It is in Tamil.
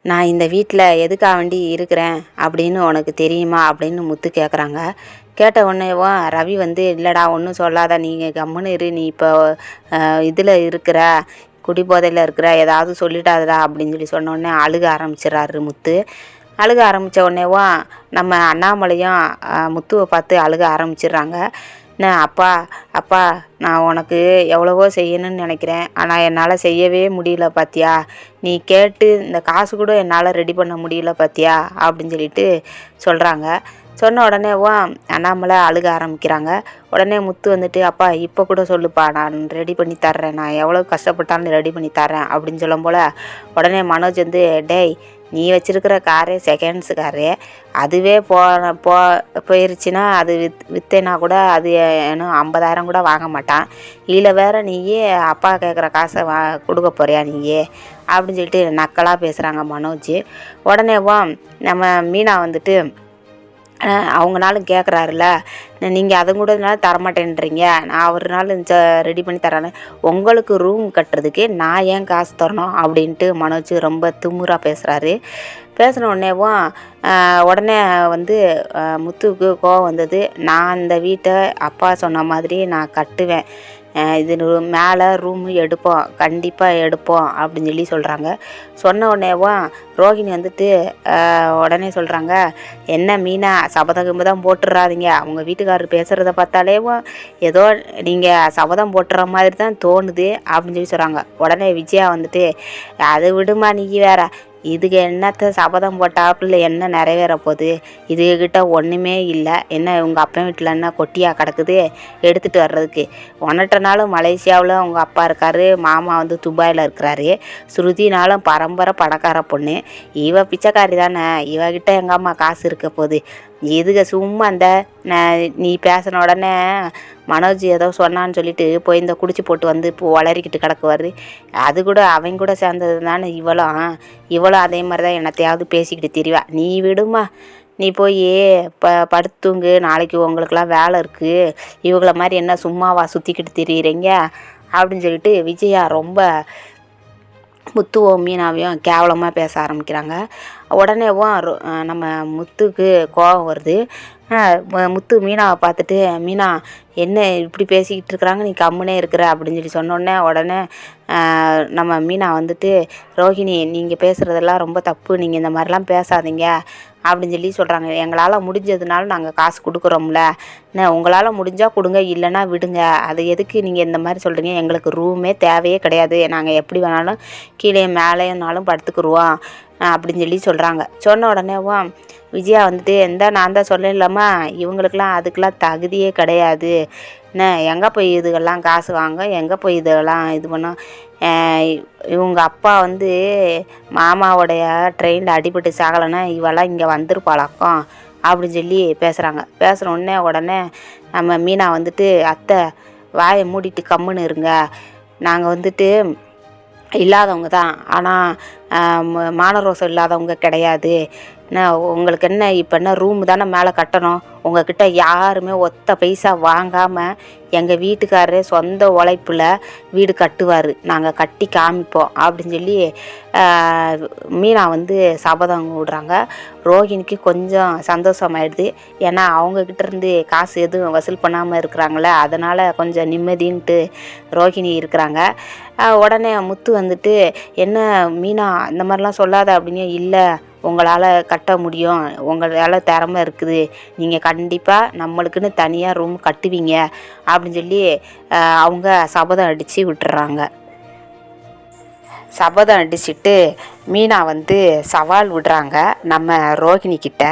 நான் இந்த வீட்டில் எதுக்காக வேண்டி இருக்கிறேன் அப்படின்னு உனக்கு தெரியுமா அப்படின்னு முத்து கேட்குறாங்க. கேட்ட உடனேவும் ரவி வந்து இல்லைடா ஒன்றும் சொல்லாத, நீங்கள் கம்முன்னு இரு, நீ இப்போ இதில் இருக்கிற குடிபோதையில் இருக்கிற, ஏதாவது சொல்லிட்டாதடா அப்படின்னு சொல்லி சொன்னோடனே அழுக ஆரம்பிச்சிடறாரு முத்து. அழுக ஆரம்பித்த உடனேவும் நம்ம அண்ணாமலையும் முத்துவை பார்த்து அழுக ஆரம்பிச்சிடுறாங்க. அப்பா அப்பா, நான் உனக்கு எவ்வளவோ செய்யணும்னு நினைக்கிறேன், ஆனால் என்னால் செய்யவே முடியல பார்த்தியா, நீ கேட்டு இந்த காசு கூட என்னால் ரெடி பண்ண முடியல பார்த்தியா அப்படின்னு சொல்லிட்டு சொல்கிறாங்க. சொன்ன உடனேவும் அண்ணாமலை அழுக ஆரம்பிக்கிறாங்க. உடனே முத்து வந்துட்டு அப்பா இப்போ கூட சொல்லுப்பா, நான் ரெடி பண்ணி தர்றேன், நான் எவ்வளோ கஷ்டப்பட்டாலும் ரெடி பண்ணி தர்றேன் அப்படின்னு சொல்லும் போல் உடனே மனோஜ் வந்து டேய், நீ வச்சுருக்கிற காரே செகண்ட்ஸு காரு, அதுவே போயிருச்சுன்னா அது விற்றேன்னா கூட அது இன்னும் 50,000 கூட வாங்க மாட்டான், இதில் வேறு நீயே அப்பா கேட்குற காசை கொடுக்க போறியா நீயே அப்படின்னு சொல்லிட்டு நக்கலாக பேசுகிறாங்க மனோஜ். உடனேவும் நம்ம மீனா வந்துட்டு அவங்கனாலும் கேட்குறாருல, நீங்கள் அதுவும் கூட தரமாட்டேன்றீங்க, நான் ஒரு நாள் ரெடி பண்ணி தரேன்னு, உங்களுக்கு ரூம் கட்டுறதுக்கு நான் ஏன் காசு தரணும் அப்படின்ட்டு மனோஜ் ரொம்ப திமுறாக பேசுகிறாரு. பேசின உடனேவும் உடனே வந்து முத்துவுக்கு கோவம் வந்தது. நான் இந்த வீட்டை அப்பா சொன்ன மாதிரி நான் கட்டுவேன், இது மேலே ரூமு எடுப்போம், கண்டிப்பாக எடுப்போம் அப்படின்னு சொல்லி சொல்கிறாங்க. சொன்ன உடனேவும் ரோஹிணி வந்துட்டு உடனே சொல்கிறாங்க, என்ன மீனா சபதம் தான் போட்டுறாதீங்க, அவங்க வீட்டுக்காரர் பேசுகிறத பார்த்தாலேவும் ஏதோ நீங்கள் சபதம் போட்டுற மாதிரி தான் தோணுது அப்படின்னு சொல்லி சொல்கிறாங்க. உடனே விஜயா வந்துட்டு அது விடுமா, நீ வேற இதுக்கு என்னத்த சபதம் போட்டாப்புல என்ன நிறைவேற போகுது, இதுகிட்ட ஒன்றுமே இல்லை, என்ன உங்கள் அப்பா வீட்டில் என்ன கொட்டியாக கிடக்குது எடுத்துகிட்டு வர்றதுக்கு, ஒன்னட்டனாலும் மலேசியாவில் உங்கள் அப்பா இருக்கார், மாமா வந்து துபாயில் இருக்கிறாரு, ஸ்ருதினாலும் பரம்பரை பணக்கார பொண்ணு, இவ பிச்சைக்காரி தானே, இவகிட்ட எங்கள் அம்மா காசு இருக்க போகுது, எதுக்கு சும்மா அந்த நீ பேசின உடனே மனோஜ் ஏதோ சொன்னான்னு சொல்லிட்டு போய் இந்த குடிச்சு போட்டு வந்து இப்போ வளரிக்கிட்டு கிடக்குவார், அது கூட அவங்க கூட சேர்ந்தது தானே இவளும் அதே மாதிரி தான் என்னத்தையாவது பேசிக்கிட்டு திரிவா, நீ விடுமா, நீ போய் படுத்துங்க, நாளைக்கு உங்களுக்கெல்லாம் வேலை இருக்குது, இவங்கள மாதிரி என்ன சும்மாவா சுற்றிக்கிட்டு திரியிறீங்க அப்படின்னு சொல்லிட்டு விஜயா ரொம்ப முத்துவும் மீனாவையும் கேவலமாக பேச ஆரம்பிக்கிறாங்க. உடனேவும் நம்ம முத்துக்கு கோபம் வருது. முத்து மீனாவை பார்த்துட்டு மீனா என்ன இப்படி பேசிக்கிட்டு இருக்கிறாங்க, நீ கம்முனே இருக்கிற அப்படின்னு சொல்லி சொன்னோடனே உடனே நம்ம மீனா வந்துட்டு ரோஹிணி நீங்கள் பேசுகிறதெல்லாம் ரொம்ப தப்பு, நீங்கள் இந்த மாதிரிலாம் பேசாதீங்க அப்படின்னு சொல்லி சொல்கிறாங்க. எங்களால் முடிஞ்சதுனால நாங்கள் காசு கொடுக்குறோம்ல, உங்களால் முடிஞ்சால் கொடுங்க, இல்லைன்னா விடுங்க, அது எதுக்கு நீங்கள் இந்த மாதிரி சொல்கிறீங்க, எங்களுக்கு ரூமே தேவையே கிடையாது, நாங்கள் எப்படி வேணாலும் கீழே மேலேனாலும் படுத்துக்குருவோம் அப்படின்னு சொல்லி சொல்கிறாங்க. சொன்ன உடனேவும் விஜயா வந்துட்டு நான் தான் சொல்லலாமா, இவங்களுக்கெல்லாம் அதுக்கெலாம் தகுதியே கிடையாது, என்ன எங்கே போய் இதுக்கெல்லாம் காசு வாங்க, எங்கே போய் இதெல்லாம் இது பண்ணோம், இவங்க அப்பா வந்து மாமாவோடைய ட்ரெயினில் அடிபட்டு சாகலைன்னா இவெல்லாம் இங்கே வந்திருப்பாளாக்கும் அப்படின்னு சொல்லி பேசுகிறாங்க. பேசுகிற உடனே நம்ம மீனா வந்துட்டு அத்தை வாயை மூடிட்டு கம்முன்னு இருங்க, நாங்கள் வந்துட்டு இல்லாதவங்க தான், ஆனால் மானரோசம் இல்லாதவங்க கிடையாது, என்ன உங்களுக்கு என்ன இப்போ என்ன ரூமு தானே மேலே கட்டணும், உங்கள்கிட்ட யாருமே ஒத்த பைசா வாங்காமல் எங்கள் வீட்டுக்காரரே சொந்த உழைப்பில் வீடு கட்டுவார், நாங்கள் கட்டி காமிப்போம் அப்படின்னு சொல்லி மீனா வந்து சபதம் விடுறாங்க. ரோஹிணிக்கு கொஞ்சம் சந்தோஷமாயிடுது, ஏன்னா அவங்கக்கிட்டேருந்து காசு எதுவும் வசூல் பண்ணாமல் இருக்கிறாங்களே, அதனால் கொஞ்சம் நிம்மதின்ட்டு ரோஹிணி இருக்கிறாங்க. உடனே முத்து வந்துட்டு என்ன மீனா இந்த மாதிரிலாம் சொல்லாத அப்படின்னு, இல்லை உங்களால் கட்ட முடியும், உங்களால் திறமை இருக்குது, நீங்கள் கண்டிப்பாக நம்மளுக்குன்னு தனியாக ரூம் கட்டுவீங்க அப்படின்னு சொல்லி அவங்க சபதம் அடித்து விட்டுறாங்க. சபதம் அடிச்சுட்டு மீனா வந்து சவால் விடுறாங்க நம்ம ரோஹிணி கிட்ட.